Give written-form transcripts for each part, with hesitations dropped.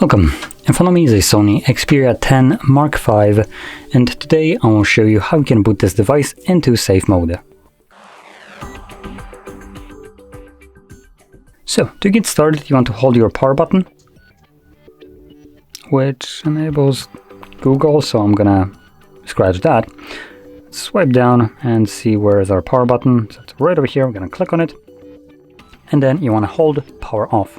Welcome, in front of me is a Sony Xperia 10 Mark V, and today I will show you how you can boot this device into safe mode. So, to get started you want to hold your power button, which enables Google, so I'm gonna scratch that. Swipe down and see where is our power button. So it's right over here, we're gonna click on it, and then you want to hold power off.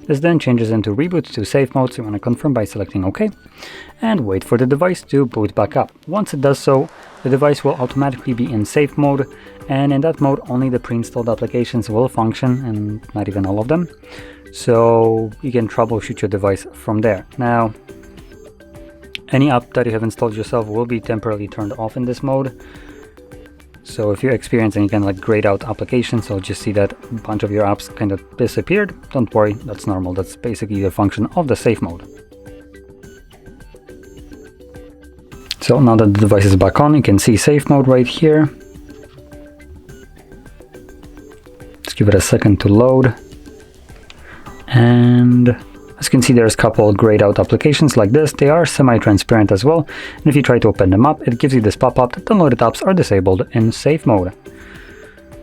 This then changes into reboot to safe mode, so you want to confirm by selecting OK, and wait for the device to boot back up. Once it does so, the device will automatically be in safe mode, and in that mode only the pre-installed applications will function, and not even all of them. So you can troubleshoot your device from there. Now, any app that you have installed yourself will be temporarily turned off in this mode. So if you're experiencing kind of like grayed out applications, so just see that a bunch of your apps kind of disappeared, don't worry, that's normal. That's basically the function of the safe mode. So now that the device is back on, you can see safe mode right here. Let's give it a second to load. And as you can see, there's a couple grayed out applications like this. They are semi-transparent as well, and if you try to open them up, it gives you this pop-up that downloaded apps are disabled in safe mode.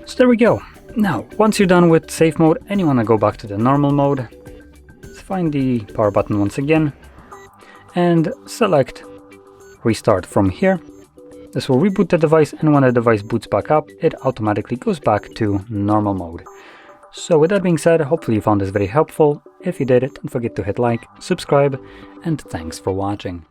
So there we go. Now, once you're done with safe mode and you want to go back to the normal mode, let's find the power button once again and select restart from here. This will reboot the device, and when the device boots back up, it automatically goes back to normal mode. So with that being said, hopefully you found this very helpful. If you did, don't forget to hit like, subscribe, and thanks for watching.